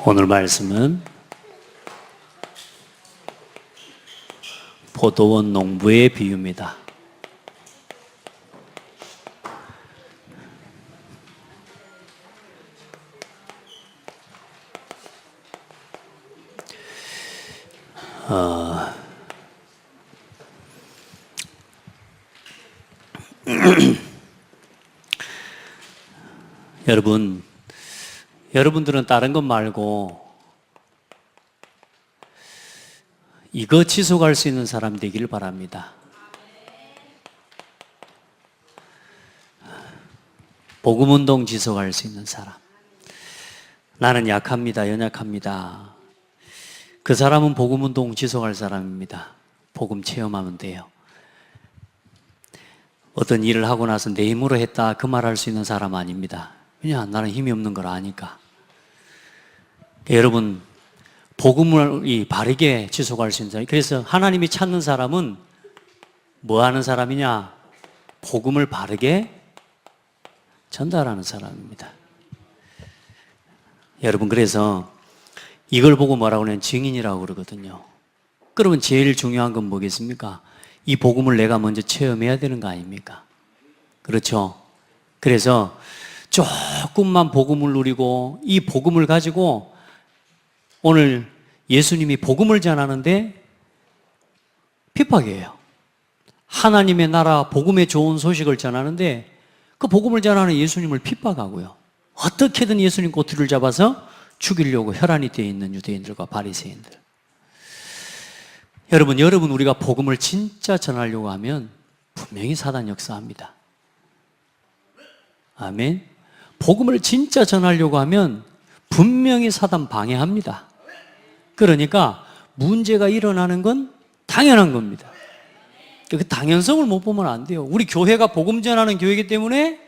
오늘 말씀은 포도원 농부의 비유입니다. 여러분들은 다른 것 말고 이거 지속할 수 있는 사람 되길 바랍니다. 복음운동 지속할 수 있는 사람. 나는 약합니다. 연약합니다. 그 사람은 복음운동 지속할 사람입니다. 복음 체험하면 돼요. 어떤 일을 하고 나서 내 힘으로 했다 그 말할 수 있는 사람 아닙니다. 왜냐? 나는 힘이 없는 걸 아니까. 여러분, 복음을 바르게 지속할 수 있는 사람. 그래서 하나님이 찾는 사람은 뭐 하는 사람이냐? 복음을 바르게 전달하는 사람입니다. 여러분, 그래서 이걸 보고 뭐라고 하냐면 증인이라고 그러거든요. 그러면 제일 중요한 건 뭐겠습니까? 이 복음을 내가 먼저 체험해야 되는 거 아닙니까? 그렇죠? 그래서 조금만 복음을 누리고 이 복음을 가지고 오늘 예수님이 복음을 전하는데 핍박이에요. 하나님의 나라 복음의 좋은 소식을 전하는데 그 복음을 전하는 예수님을 핍박하고요. 어떻게든 예수님 꼬투리를 잡아서 죽이려고 혈안이 되어 있는 유대인들과 바리새인들. 여러분 우리가 복음을 진짜 전하려고 하면 분명히 사단 역사합니다. 아멘. 복음을 진짜 전하려고 하면 분명히 사단 방해합니다. 그러니까 문제가 일어나는 건 당연한 겁니다. 그 당연성을 못 보면 안 돼요. 우리 교회가 복음 전하는 교회이기 때문에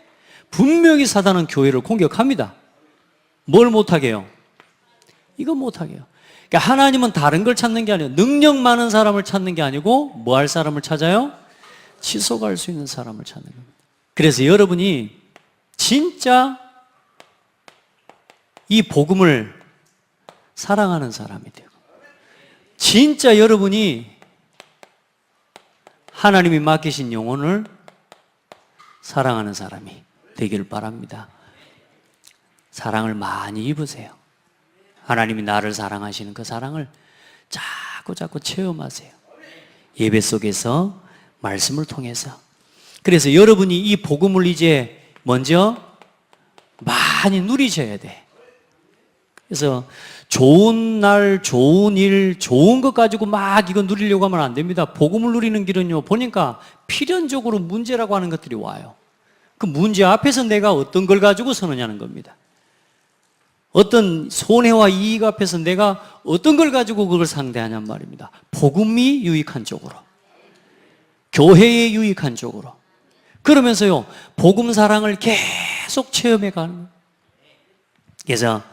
분명히 사단은 교회를 공격합니다. 뭘 못하게 해요? 이건 못하게 해요. 그러니까 하나님은 다른 걸 찾는 게 아니에요. 능력 많은 사람을 찾는 게 아니고 뭐 할 사람을 찾아요? 지속할 수 있는 사람을 찾는 겁니다. 그래서 여러분이 진짜 이 복음을 사랑하는 사람이 되고 진짜 여러분이 하나님이 맡기신 영혼을 사랑하는 사람이 되길 바랍니다. 사랑을 많이 입으세요. 하나님이 나를 사랑하시는 그 사랑을 자꾸 체험하세요. 예배 속에서 말씀을 통해서. 그래서 여러분이 이 복음을 이제 먼저 많이 누리셔야 돼. 그래서 좋은 날, 좋은 일, 좋은 것 가지고 막 이거 누리려고 하면 안 됩니다. 복음을 누리는 길은요, 보니까 필연적으로 문제라고 하는 것들이 와요. 그 문제 앞에서 내가 어떤 걸 가지고 서느냐는 겁니다. 어떤 손해와 이익 앞에서 내가 어떤 걸 가지고 그걸 상대하냔 말입니다. 복음이 유익한 쪽으로, 교회에 유익한 쪽으로. 그러면서요, 복음 사랑을 계속 체험해 가는 거예요. 그래서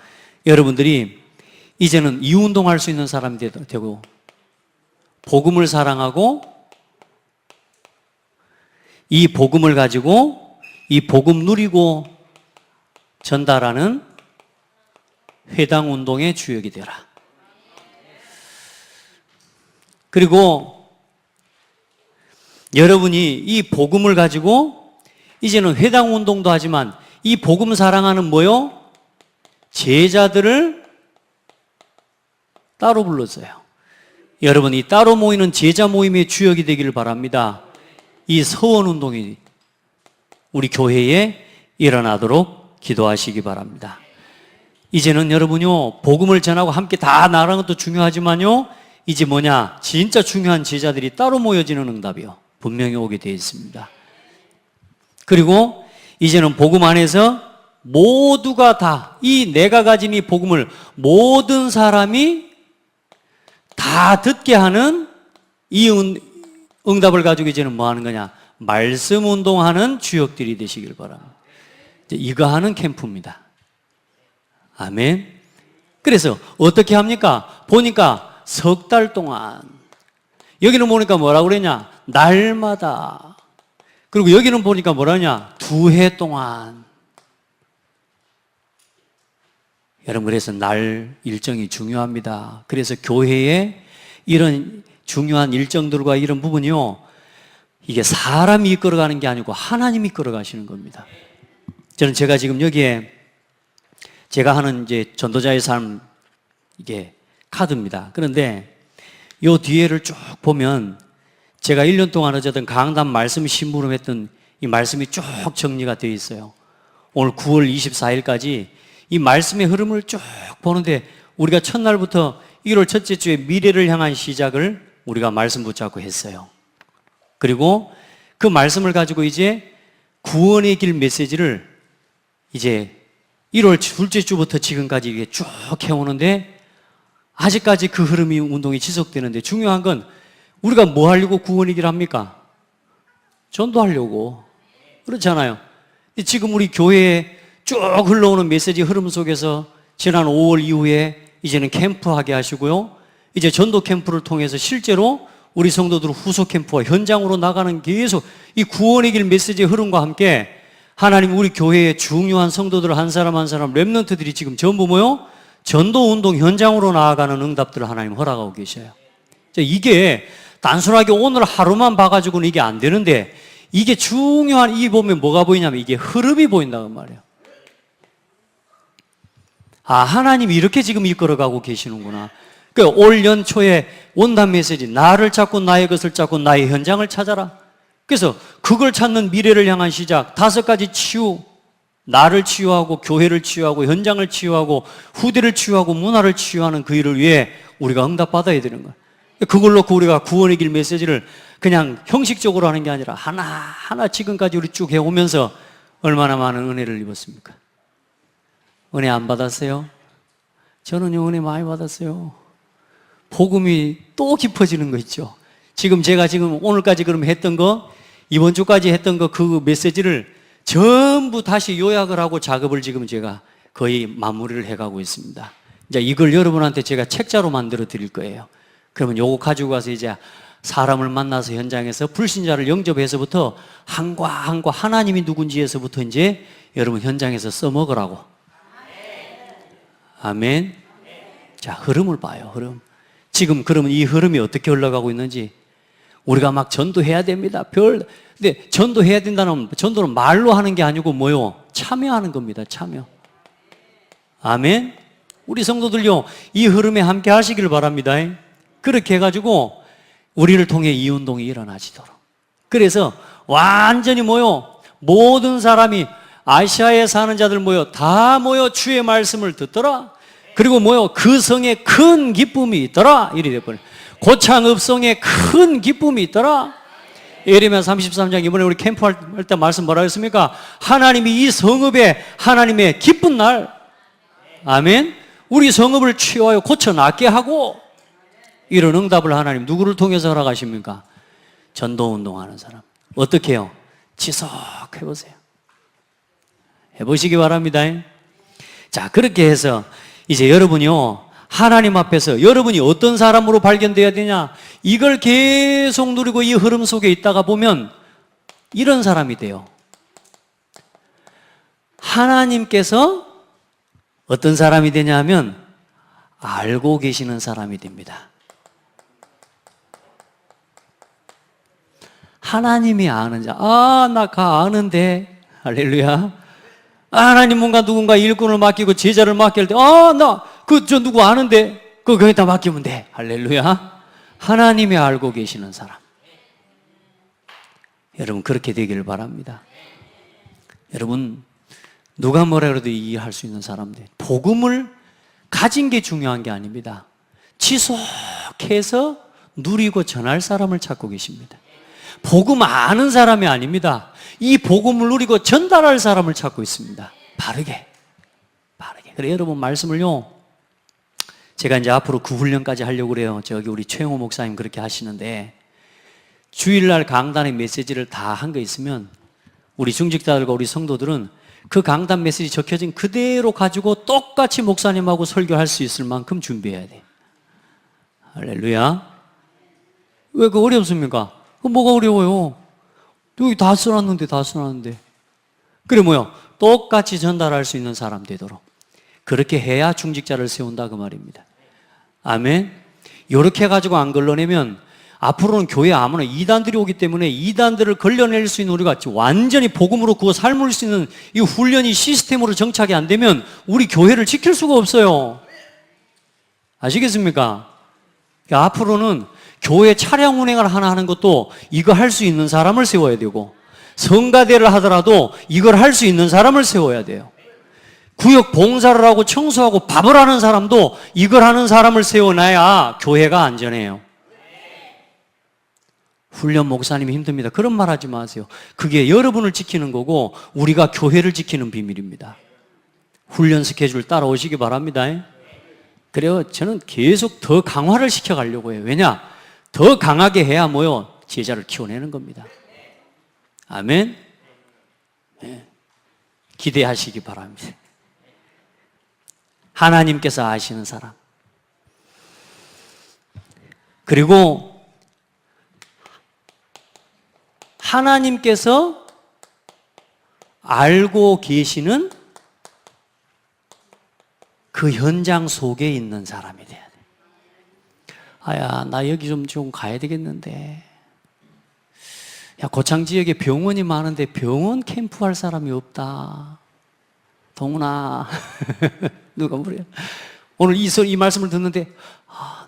여러분들이 이제는 이운동할 수 있는 사람이 되고 복음을 사랑하고 이 복음을 가지고 이 복음 누리고 전달하는 회당운동의 주역이 되라. 그리고 여러분이 이 복음을 가지고 이제는 회당운동도 하지만 이 복음 사랑하는 뭐요? 제자들을 따로 불렀어요. 여러분 이 따로 모이는 제자 모임의 주역이 되기를 바랍니다. 이 서원운동이 우리 교회에 일어나도록 기도하시기 바랍니다. 이제는 여러분요, 복음을 전하고 함께 다 나가는 것도 중요하지만요, 이제 뭐냐, 진짜 중요한 제자들이 따로 모여지는 응답이요, 분명히 오게 되어 있습니다. 그리고 이제는 복음 안에서 모두가 다, 이 내가 가진 이 복음을 모든 사람이 다 듣게 하는 이 응답을 가지고 이제는 뭐 하는 거냐, 말씀 운동하는 주역들이 되시길 바랍니다. 이거 하는 캠프입니다. 아멘. 그래서 어떻게 합니까? 보니까 석 달 동안, 여기는 보니까 뭐라고 그랬냐, 날마다. 그리고 여기는 보니까 뭐라냐, 2해 동안. 여러분, 그래서 날 일정이 중요합니다. 그래서 교회에 이런 중요한 일정들과 이런 부분이요, 이게 사람이 이끌어가는 게 아니고 하나님이 이끌어가시는 겁니다. 저는 제가 지금 여기에 제가 하는 이제 전도자의 삶, 이게 카드입니다. 그런데 요 뒤에를 쭉 보면 제가 1년 동안 어쨌든 강단 말씀 심부름했던 이 말씀이 쭉 정리가 되어 있어요. 오늘 9월 24일까지 이 말씀의 흐름을 쭉 보는데, 우리가 첫날부터 1월 첫째 주에 미래를 향한 시작을 우리가 말씀 붙잡고 했어요. 그리고 그 말씀을 가지고 이제 구원의 길 메시지를 이제 1월 둘째 주부터 지금까지 이게 쭉 해오는데, 아직까지 그 흐름이, 운동이 지속되는데, 중요한 건 우리가 뭐 하려고 구원의 길 합니까? 전도하려고. 그렇잖아요. 지금 우리 교회에 쭉 흘러오는 메시지 흐름 속에서 지난 5월 이후에 이제는 캠프하게 하시고요, 이제 전도 캠프를 통해서 실제로 우리 성도들 후속 캠프와 현장으로 나가는, 계속 이 구원의 길 메시지의 흐름과 함께 하나님 우리 교회의 중요한 성도들 한 사람 한 사람, 렘넌트들이 지금 전부 모여 전도 운동 현장으로 나아가는 응답들을 하나님 허락하고 계셔요. 이게 단순하게 오늘 하루만 봐가지고는 이게 안 되는데, 이게 중요한, 이 보면 뭐가 보이냐면 이게 흐름이 보인다는 말이에요. 아, 하나님이 이렇게 지금 이끌어가고 계시는구나. 그러니까 올 연초에 원단 메시지, 나를 찾고 나의 것을 찾고 나의 현장을 찾아라. 그래서 그걸 찾는 미래를 향한 시작, 5가지 치유, 나를 치유하고 교회를 치유하고 현장을 치유하고 후대를 치유하고 문화를 치유하는 그 일을 위해 우리가 응답받아야 되는 거예요. 그걸 놓고 우리가 구원의 길 메시지를 그냥 형식적으로 하는 게 아니라 하나하나 지금까지 우리 쭉 해오면서 얼마나 많은 은혜를 입었습니까? 은혜 안 받았어요? 저는요, 은혜 많이 받았어요. 복음이 또 깊어지는 거 있죠. 제가 오늘까지 그럼 했던 거, 이번 주까지 했던 거, 그 메시지를 전부 다시 요약을 하고 작업을 지금 제가 거의 마무리를 해가고 있습니다. 이제 이걸 여러분한테 제가 책자로 만들어 드릴 거예요. 그러면 요거 가지고 가서 이제 사람을 만나서 현장에서 불신자를 영접해서부터 한과 한과 하나님이 누군지에서부터 이제 여러분 현장에서 써먹으라고. 아멘. 자, 흐름을 봐요, 흐름. 지금 그러면 이 흐름이 어떻게 흘러가고 있는지, 우리가 막 전도해야 됩니다. 근데 전도해야 된다는, 전도는 말로 하는 게 아니고 뭐요? 참여하는 겁니다, 참여. 아멘. 우리 성도들요, 이 흐름에 함께 하시길 바랍니다. 그렇게 해가지고 우리를 통해 이 운동이 일어나지도록. 그래서 완전히 모여 모든 사람이, 아시아에 사는 자들 다 모여 주의 말씀을 듣더라. 그리고 그 성에 큰 기쁨이 있더라. 이리 돼버려. 고창 읍성에 큰 기쁨이 있더라. 예레미야 33장, 이번에 우리 캠프 할 때 말씀 뭐라 했습니까? 하나님이 이 성읍에 하나님의 기쁜 날. 아멘. 우리 성읍을 치유하여 고쳐 낫게 하고, 이런 응답을 하나님 누구를 통해서 허락하십니까? 전도 운동하는 사람. 어떻게 해요? 지속해보세요. 해보시기 바랍니다. 자, 그렇게 해서 이제 여러분이요, 하나님 앞에서 여러분이 어떤 사람으로 발견되어야 되냐, 이걸 계속 누리고 이 흐름 속에 있다가 보면 이런 사람이 돼요. 하나님께서 어떤 사람이 되냐 하면 알고 계시는 사람이 됩니다. 하나님이 아는 자. 아, 나 가 아는데. 할렐루야. 하나님 뭔가 누군가 일꾼을 맡기고 제자를 맡길 때, 나 저 누구 아는데, 그거 거기다 맡기면 돼. 할렐루야. 하나님이 알고 계시는 사람. 여러분, 그렇게 되기를 바랍니다. 여러분, 누가 뭐라 그래도 이해할 수 있는 사람들. 복음을 가진 게 중요한 게 아닙니다. 지속해서 누리고 전할 사람을 찾고 계십니다. 복음 아는 사람이 아닙니다. 이 복음을 누리고 전달할 사람을 찾고 있습니다. 바르게. 그래, 여러분 말씀을요, 제가 이제 앞으로 그 훈련까지 하려고 그래요. 저기 우리 최영호 목사님 그렇게 하시는데, 주일날 강단의 메시지를 다 한 거 있으면 우리 중직자들과 우리 성도들은 그 강단 메시지 적혀진 그대로 가지고 똑같이 목사님하고 설교할 수 있을 만큼 준비해야 돼. 할렐루야. 왜 그 어렵습니까? 뭐가 어려워요? 여기 다 써놨는데. 그래, 똑같이 전달할 수 있는 사람 되도록. 그렇게 해야 중직자를 세운다 그 말입니다. 아멘. 이렇게 해가지고 안 걸러내면 앞으로는 교회 아무나 이단들이 오기 때문에 이단들을 걸려낼 수 있는 우리가 완전히 복음으로 그거 삶을 수 있는 이 훈련이 시스템으로 정착이 안 되면 우리 교회를 지킬 수가 없어요. 아시겠습니까? 그러니까 앞으로는 교회 차량 운행을 하나 하는 것도 이거 할 수 있는 사람을 세워야 되고, 성가대를 하더라도 이걸 할 수 있는 사람을 세워야 돼요. 구역 봉사를 하고 청소하고 밥을 하는 사람도 이걸 하는 사람을 세워놔야 교회가 안전해요. 훈련 목사님이 힘듭니다. 그런 말 하지 마세요. 그게 여러분을 지키는 거고 우리가 교회를 지키는 비밀입니다. 훈련 스케줄 따라오시기 바랍니다. 그래요. 저는 계속 더 강화를 시켜가려고 해요. 왜냐? 더 강하게 해야 뭐요? 제자를 키워내는 겁니다. 아멘. 네. 기대하시기 바랍니다. 하나님께서 아시는 사람. 그리고 하나님께서 알고 계시는 그 현장 속에 있는 사람이 돼야 돼. 아야, 나 여기 좀 가야 되겠는데. 야, 고창 지역에 병원이 많은데 병원 캠프 할 사람이 없다. 동훈아. 누가 물어요. 오늘 이 말씀을 듣는데,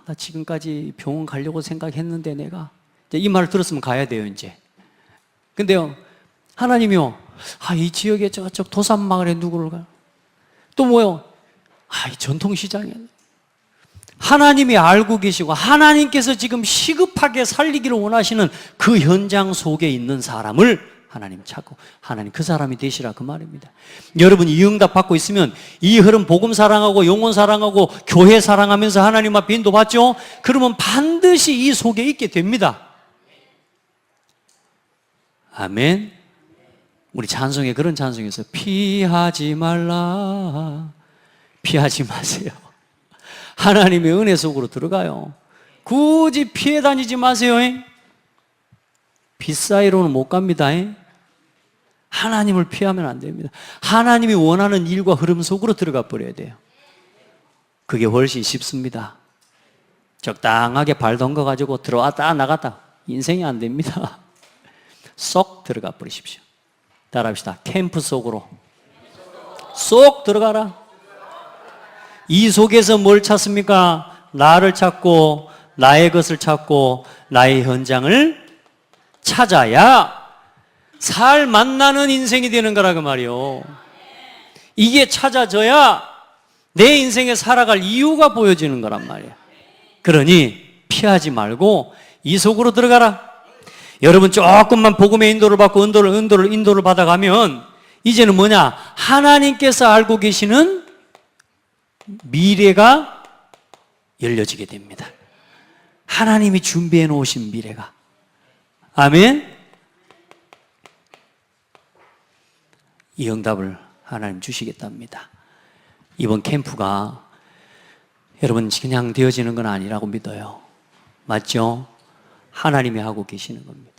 나 지금까지 병원 가려고 생각했는데 내가. 이 말을 들었으면 가야 돼요, 이제. 근데요, 하나님이요, 이 지역에 저쪽 도산마을에 누구를 가요? 또 뭐요? 이 전통시장에. 하나님이 알고 계시고 하나님께서 지금 시급하게 살리기를 원하시는 그 현장 속에 있는 사람을 하나님 찾고 하나님 그 사람이 되시라 그 말입니다. 여러분 이 응답 받고 있으면 이 흐름 복음 사랑하고 영혼 사랑하고 교회 사랑하면서 하나님 앞에 인도받죠? 그러면 반드시 이 속에 있게 됩니다. 아멘. 우리 찬송에 그런 찬송이 있어요. 피하지 말라. 피하지 마세요. 하나님의 은혜 속으로 들어가요. 굳이 피해 다니지 마세요. 빛 사이로는 못 갑니다. 하나님을 피하면 안 됩니다. 하나님이 원하는 일과 흐름 속으로 들어가 버려야 돼요. 그게 훨씬 쉽습니다. 적당하게 발 담궈 가지고 들어왔다 나갔다 인생이 안 됩니다. 쏙 들어가 버리십시오. 따라합시다. 캠프 속으로 쏙 들어가라. 이 속에서 뭘 찾습니까? 나를 찾고 나의 것을 찾고 나의 현장을 찾아야 살 만나는 인생이 되는 거라 그 말이요. 이게 찾아져야 내 인생에 살아갈 이유가 보여지는 거란 말이야. 그러니 피하지 말고 이 속으로 들어가라. 여러분 조금만 복음의 인도를 받고 인도를 받아가면 이제는 뭐냐? 하나님께서 알고 계시는 미래가 열려지게 됩니다. 하나님이 준비해 놓으신 미래가. 아멘. 이 응답을 하나님 주시겠답니다. 이번 캠프가 여러분 그냥 되어지는 건 아니라고 믿어요. 맞죠? 하나님이 하고 계시는 겁니다.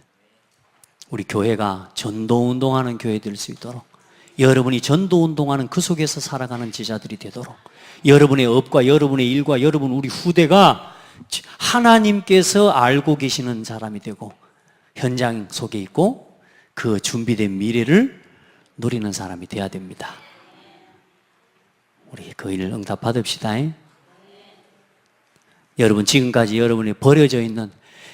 우리 교회가 전도운동하는 교회 될 수 있도록, 여러분이 전도운동하는 그 속에서 살아가는 제자들이 되도록, 여러분의 업과 여러분의 일과 여러분 우리 후대가 하나님께서 알고 계시는 사람이 되고 현장 속에 있고 그 준비된 미래를 누리는 사람이 돼야 됩니다. 우리 그 일을 응답 받읍시다. 여러분 지금까지 여러분이 버려져 있는,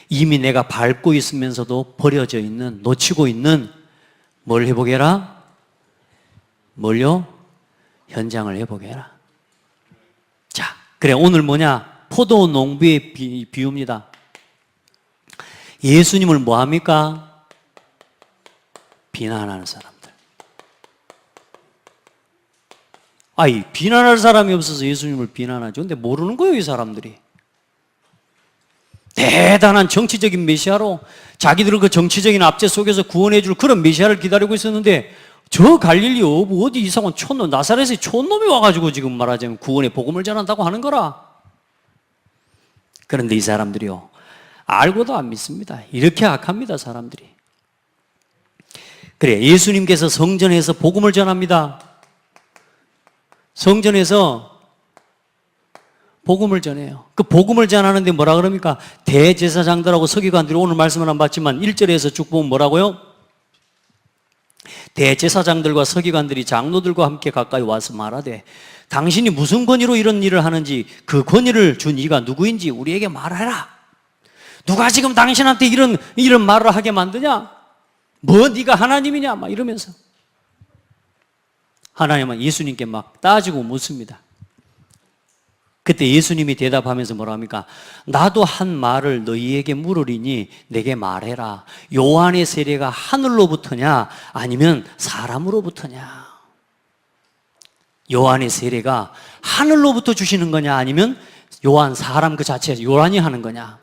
이미 내가 밟고 있으면서도 버려져 있는, 놓치고 있는 뭘 해보게라? 뭘요? 현장을 해보게라. 자, 그래 오늘 뭐냐? 포도 농부의 비유입니다. 예수님을 뭐 합니까? 비난하는 사람들. 비난할 사람이 없어서 예수님을 비난하죠. 근데 모르는 거예요, 이 사람들이. 대단한 정치적인 메시아로 자기들은 그 정치적인 압제 속에서 구원해 줄 그런 메시아를 기다리고 있었는데 저 갈릴리 어디 이상한 촌놈, 나사렛의 촌놈이 와가지고 지금 말하자면 구원의 복음을 전한다고 하는 거라. 그런데 이 사람들이요, 알고도 안 믿습니다. 이렇게 악합니다, 사람들이. 그래, 예수님께서 성전에서 복음을 전합니다. 성전에서 복음을 전해요. 그 복음을 전하는데 뭐라 그럽니까? 대제사장들하고 서기관들이 오늘 말씀을 안 봤지만 1절에서 쭉 보면 뭐라고요? 대제사장들과 서기관들이 장로들과 함께 가까이 와서 말하되 당신이 무슨 권위로 이런 일을 하는지 그 권위를 준 이가 누구인지 우리에게 말하라. 누가 지금 당신한테 이런 말을 하게 만드냐? 뭐 네가 하나님이냐? 막 이러면서 하나님은 예수님께 막 따지고 묻습니다. 그때 예수님이 대답하면서 뭐라 합니까? 나도 한 말을 너희에게 물으리니 내게 말해라. 요한의 세례가 하늘로부터냐 아니면 사람으로부터냐? 요한의 세례가 하늘로부터 주시는 거냐 아니면 요한 사람 그 자체 요한이 하는 거냐?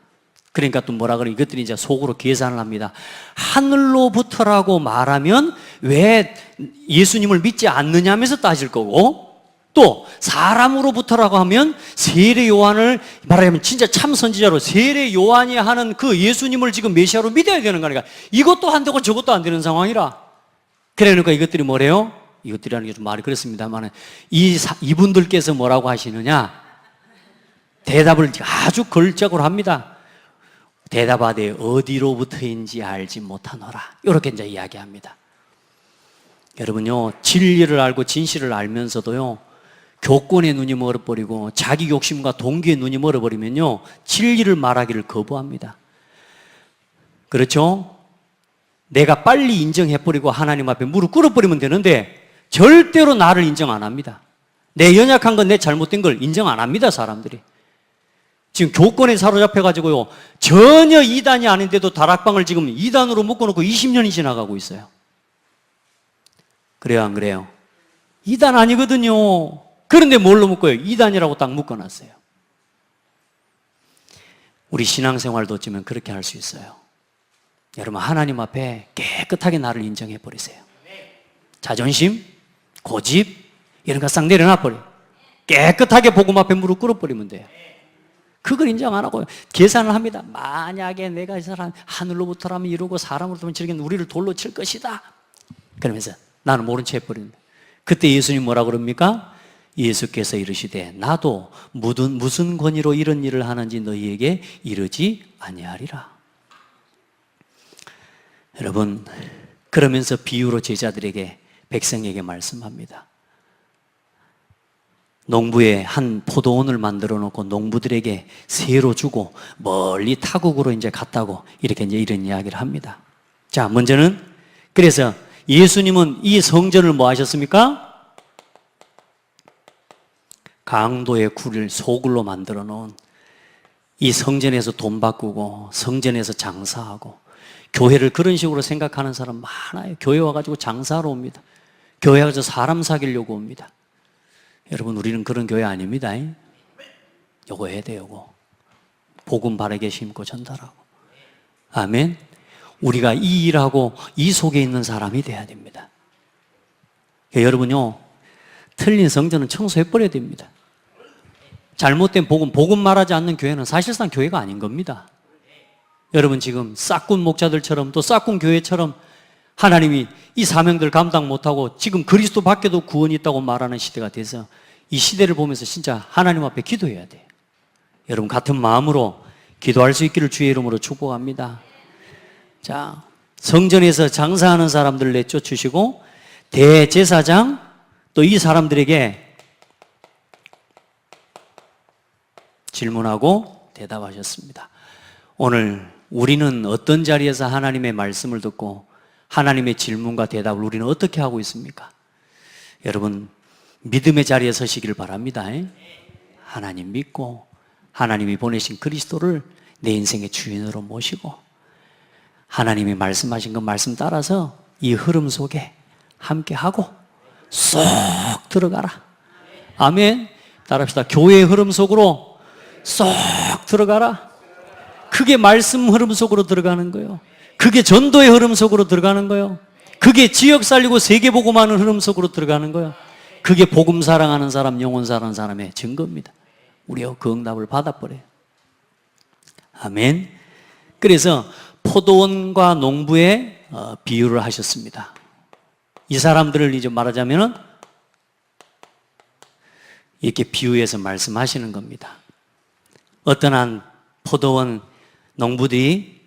그러니까 또 뭐라 그래? 이것들이 이제 속으로 계산을 합니다. 하늘로부터라고 말하면 왜 예수님을 믿지 않느냐면서 따질 거고, 또 사람으로부터라고 하면 세례 요한을 말하자면 진짜 참 선지자로 세례 요한이 하는 그 예수님을 지금 메시아로 믿어야 되는 거니까 이것도 안 되고 저것도 안 되는 상황이라. 그러니까 이것들이 뭐래요? 이것들이라는 게 좀 말이 그렇습니다만 이분들께서 뭐라고 하시느냐? 대답을 아주 걸작으로 합니다. 대답하되 어디로부터인지 알지 못하노라. 이렇게 이제 이야기합니다. 여러분요, 진리를 알고 진실을 알면서도요, 교권의 눈이 멀어버리고 자기 욕심과 동기의 눈이 멀어버리면요, 진리를 말하기를 거부합니다. 그렇죠? 내가 빨리 인정해버리고 하나님 앞에 무릎 꿇어버리면 되는데 절대로 나를 인정 안 합니다. 내 연약한 건 내 잘못된 걸 인정 안 합니다, 사람들이. 지금 교권에 사로잡혀가지고요, 전혀 이단이 아닌데도 다락방을 지금 이단으로 묶어놓고 20년이 지나가고 있어요. 그래요, 안 그래요? 이단 아니거든요. 그런데 뭘로 묶어요? 이단이라고 딱 묶어놨어요. 우리 신앙생활도 어쩌면 그렇게 할 수 있어요. 여러분, 하나님 앞에 깨끗하게 나를 인정해버리세요. 자존심, 고집, 이런 거 싹 내려놔버려요. 깨끗하게 복음 앞에 무릎 꿇어버리면 돼요. 그걸 인정 안 하고 계산을 합니다. 만약에 내가 이 사람 하늘로부터라면 이루고 사람으로부터면 저렇게 우리를 돌로 칠 것이다. 그러면서 나는 모른 채 해버립니다. 그때 예수님 뭐라 그럽니까? 예수께서 이르시되 나도 무슨 권위로 이런 일을 하는지 너희에게 이르지 아니하리라. 여러분, 그러면서 비유로 제자들에게, 백성에게 말씀합니다. 농부에 한 포도원을 만들어 놓고 농부들에게 새로 주고 멀리 타국으로 이제 갔다고 이렇게 이제 이런 이야기를 합니다. 자, 먼저는 그래서 예수님은 이 성전을 뭐 하셨습니까? 강도의 굴을 소굴로 만들어 놓은 이 성전에서 돈 바꾸고 성전에서 장사하고 교회를 그런 식으로 생각하는 사람 많아요. 교회 와가지고 장사하러 옵니다. 교회 와서 사람 사귀려고 옵니다. 여러분, 우리는 그런 교회 아닙니다. 요거 해야 돼요, 요거. 복음 바르게 심고 전달하고. 아멘. 우리가 이 일하고 이 속에 있는 사람이 돼야 됩니다. 여러분요, 틀린 성전은 청소해버려야 됩니다. 잘못된 복음 말하지 않는 교회는 사실상 교회가 아닌 겁니다. 여러분, 지금 싹군 목자들처럼 또 싹군 교회처럼 하나님이 이 사명들 감당 못하고 지금 그리스도 밖에도 구원이 있다고 말하는 시대가 돼서 이 시대를 보면서 진짜 하나님 앞에 기도해야 돼요. 여러분, 같은 마음으로 기도할 수 있기를 주의 이름으로 축복합니다. 자, 성전에서 장사하는 사람들 내쫓으시고 대제사장 또 이 사람들에게 질문하고 대답하셨습니다. 오늘 우리는 어떤 자리에서 하나님의 말씀을 듣고 하나님의 질문과 대답을 우리는 어떻게 하고 있습니까? 여러분, 믿음의 자리에 서시길 바랍니다. 하나님 믿고 하나님이 보내신 그리스도를 내 인생의 주인으로 모시고 하나님이 말씀하신 그 말씀 따라서 이 흐름 속에 함께하고 쏙 들어가라. 아멘. 따라합시다. 교회의 흐름 속으로 쏙 들어가라. 그게 말씀 흐름 속으로 들어가는 거예요. 그게 전도의 흐름 속으로 들어가는 거예요. 그게 지역 살리고 세계 복음하는 흐름 속으로 들어가는 거예요. 그게 복음 사랑하는 사람, 영혼 사랑하는 사람의 증거입니다. 우리가 그 응답을 받아버려요. 아멘. 그래서 포도원과 농부의 비유를 하셨습니다. 이 사람들을 이제 말하자면은 이렇게 비유해서 말씀하시는 겁니다. 어떤 한 포도원 농부들이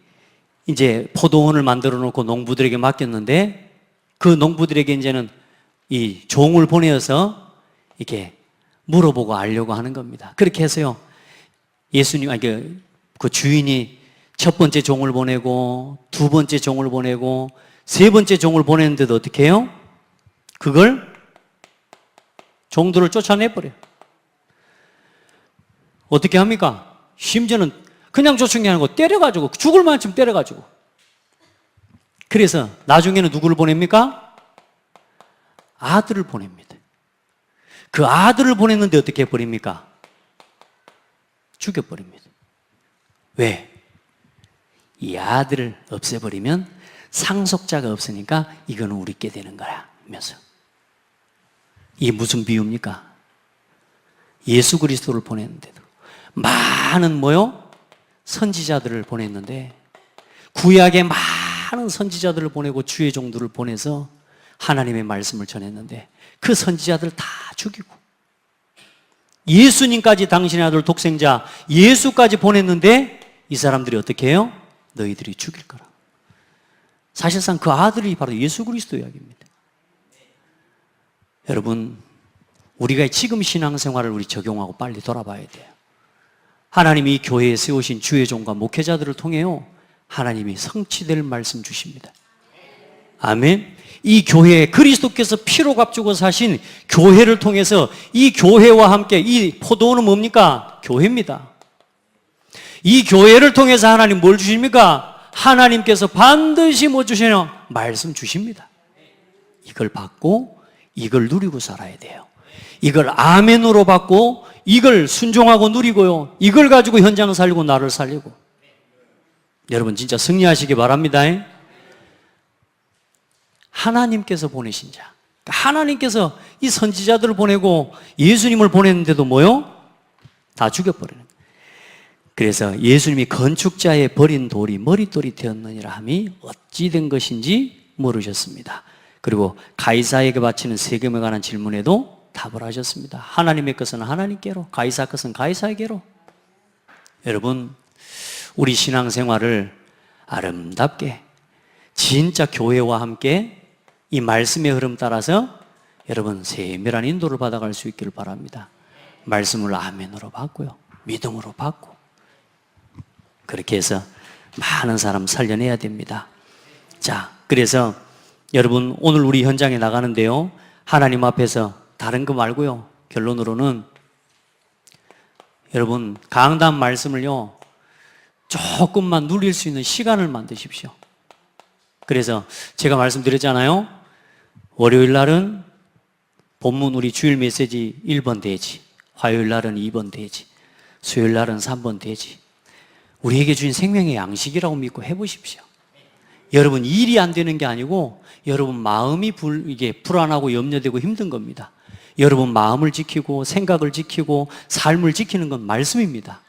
이제 포도원을 만들어 놓고 농부들에게 맡겼는데 그 농부들에게 이제는 이 종을 보내어서 이렇게 물어보고 알려고 하는 겁니다. 그렇게 해서요, 예수님, 그 주인이 첫 번째 종을 보내고 두 번째 종을 보내고 세 번째 종을 보냈는데도 어떻게 해요? 그걸 종들을 쫓아내버려요. 어떻게 합니까? 심지어는 그냥 쫓은 게 아니고 때려가지고 죽을 만큼 때려가지고. 그래서 나중에는 누구를 보냅니까? 아들을 보냅니다. 그 아들을 보냈는데 어떻게 해버립니까? 죽여버립니다. 왜? 이 아들을 없애버리면 상속자가 없으니까 이거는 우리께 되는 거야 하면서. 이게 무슨 비유입니까? 예수 그리스도를 보냈는데도 많은 뭐요? 선지자들을 보냈는데 구약에 많은 선지자들을 보내고 주의 종들을 보내서 하나님의 말씀을 전했는데 그 선지자들 다 죽이고 예수님까지 당신의 아들 독생자 예수까지 보냈는데 이 사람들이 어떻게 해요? 너희들이 죽일 거라. 사실상 그 아들이 바로 예수 그리스도 이야기입니다. 여러분, 우리가 지금 신앙생활을 우리 적용하고 빨리 돌아봐야 돼요. 하나님이 이 교회에 세우신 주의 종과 목회자들을 통해요, 하나님이 성취될 말씀 주십니다. 아멘. 이 교회에 그리스도께서 피로 값주고 사신 교회를 통해서 이 교회와 함께 이 포도원은 뭡니까? 교회입니다. 이 교회를 통해서 하나님 뭘 주십니까? 하나님께서 반드시 뭐 주시냐? 말씀 주십니다. 이걸 받고 이걸 누리고 살아야 돼요. 이걸 아멘으로 받고 이걸 순종하고 누리고요, 이걸 가지고 현장을 살리고 나를 살리고. 여러분 진짜 승리하시기 바랍니다. 하나님께서 보내신 자, 하나님께서 이 선지자들을 보내고 예수님을 보냈는데도 뭐요? 다 죽여버리는 거예요. 그래서 예수님이 건축자의 버린 돌이 머릿돌이 되었느니라 함이 어찌 된 것인지 물으셨습니다. 그리고 가이사에게 바치는 세금에 관한 질문에도 답을 하셨습니다. 하나님의 것은 하나님께로, 가이사 것은 가이사에게로. 여러분, 우리 신앙생활을 아름답게 진짜 교회와 함께 이 말씀의 흐름 따라서 여러분 세밀한 인도를 받아갈 수 있기를 바랍니다. 말씀을 아멘으로 받고요, 믿음으로 받고, 그렇게 해서 많은 사람 살려내야 됩니다. 자, 그래서 여러분 오늘 우리 현장에 나가는데요, 하나님 앞에서 다른 거 말고요, 결론으로는 여러분 강단 말씀을요 조금만 누릴 수 있는 시간을 만드십시오. 그래서 제가 말씀드렸잖아요, 월요일 날은 본문 우리 주일 메시지 1번 대지, 화요일 날은 2번 대지, 수요일 날은 3번 대지. 우리에게 주신 생명의 양식이라고 믿고 해보십시오. 여러분 일이 안 되는 게 아니고 여러분 마음이 이게 불안하고 염려되고 힘든 겁니다. 여러분 마음을 지키고 생각을 지키고 삶을 지키는 건 말씀입니다.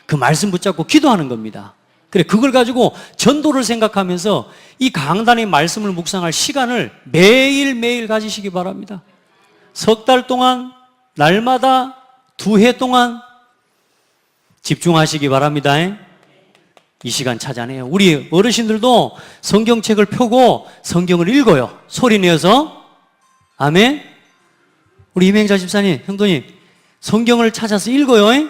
그 말씀 붙잡고 기도하는 겁니다. 그래, 그걸 가지고 전도를 생각하면서 이 강단의 말씀을 묵상할 시간을 매일매일 가지시기 바랍니다. 석 달 동안, 날마다 2해 동안 집중하시기 바랍니다. 이 시간 찾아내요. 우리 어르신들도 성경책을 펴고 성경을 읽어요. 소리 내어서. 아멘. 우리 이맹자 집사님, 형도님, 성경을 찾아서 읽어요.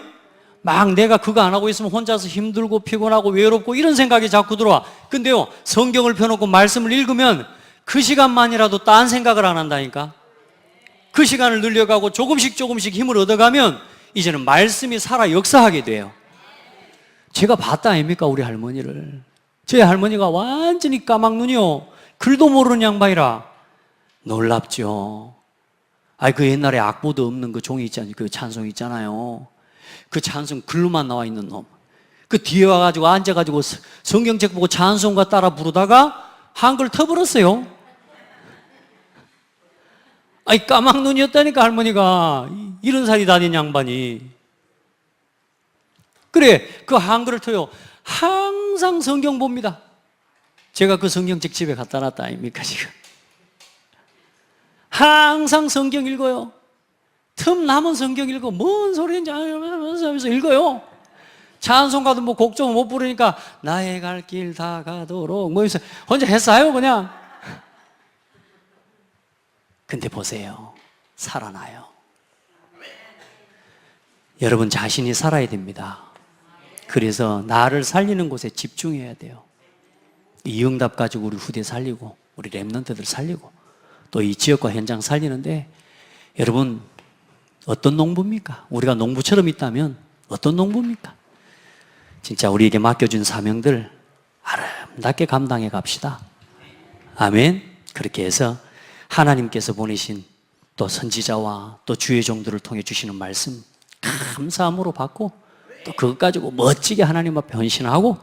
막 내가 그거 안 하고 있으면 혼자서 힘들고 피곤하고 외롭고 이런 생각이 자꾸 들어와. 근데요, 성경을 펴놓고 말씀을 읽으면 그 시간만이라도 딴 생각을 안 한다니까. 그 시간을 늘려가고 조금씩 힘을 얻어가면 이제는 말씀이 살아 역사하게 돼요. 제가 봤다 아닙니까, 우리 할머니를. 제 할머니가 완전히 까막눈이요, 글도 모르는 양반이라. 놀랍죠. 그 옛날에 악보도 없는 그 종이 있잖아요, 그 찬송 있잖아요. 그 찬송 글로만 나와 있는 놈, 그 뒤에 와가지고 앉아가지고 성경책 보고 찬송가 따라 부르다가 한글 터버렸어요. 까막눈이었다니까, 할머니가. 이런 살이 다닌 양반이. 그래, 그 한글을 터요. 항상 성경 봅니다. 제가 그 성경책 집에 갖다 놨다 아닙니까, 지금. 항상 성경 읽어요. 틈 남은 성경 읽고 뭔 소리인지 하면서 읽어요. 찬송가도 뭐 곡 좀 못 부르니까 나의 갈 길 다 가도록 뭐 해서 혼자 했어요 그냥. 근데 보세요, 살아나요. 여러분 자신이 살아야 됩니다. 그래서 나를 살리는 곳에 집중해야 돼요. 이 응답 가지고 우리 후대 살리고 우리 랩런트들 살리고 또 이 지역과 현장 살리는데, 여러분 어떤 농부입니까? 우리가 농부처럼 있다면 어떤 농부입니까? 진짜 우리에게 맡겨준 사명들 아름답게 감당해 갑시다. 아멘. 그렇게 해서 하나님께서 보내신 또 선지자와 또 주의 종들을 통해 주시는 말씀 감사함으로 받고 또 그것 가지고 멋지게 하나님 앞에 헌신하고,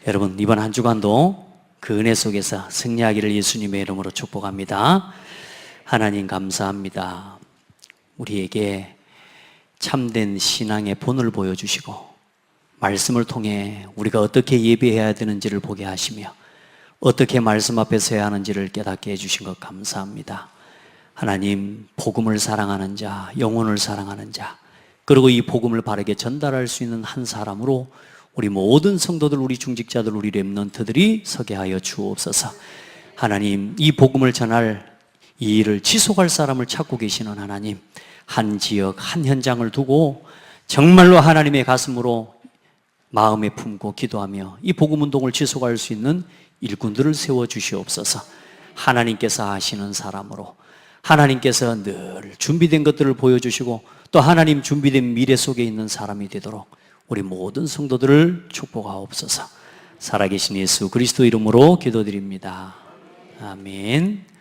여러분 이번 한 주간도 그 은혜 속에서 승리하기를 예수님의 이름으로 축복합니다. 하나님 감사합니다. 우리에게 참된 신앙의 본을 보여주시고 말씀을 통해 우리가 어떻게 예배해야 되는지를 보게 하시며 어떻게 말씀 앞에 서야 하는지를 깨닫게 해주신 것 감사합니다. 하나님, 복음을 사랑하는 자, 영혼을 사랑하는 자, 그리고 이 복음을 바르게 전달할 수 있는 한 사람으로 우리 모든 성도들, 우리 중직자들, 우리 렘넌트들이 서게 하여 주옵소서. 하나님, 이 복음을 전할 이 일을 지속할 사람을 찾고 계시는 하나님, 한 지역, 한 현장을 두고 정말로 하나님의 가슴으로 마음에 품고 기도하며 이 복음 운동을 지속할 수 있는 일꾼들을 세워 주시옵소서. 하나님께서 하시는 사람으로, 하나님께서 늘 준비된 것들을 보여주시고 또 하나님 준비된 미래 속에 있는 사람이 되도록 우리 모든 성도들을 축복하옵소서. 살아계신 예수 그리스도 이름으로 기도드립니다. 아멘.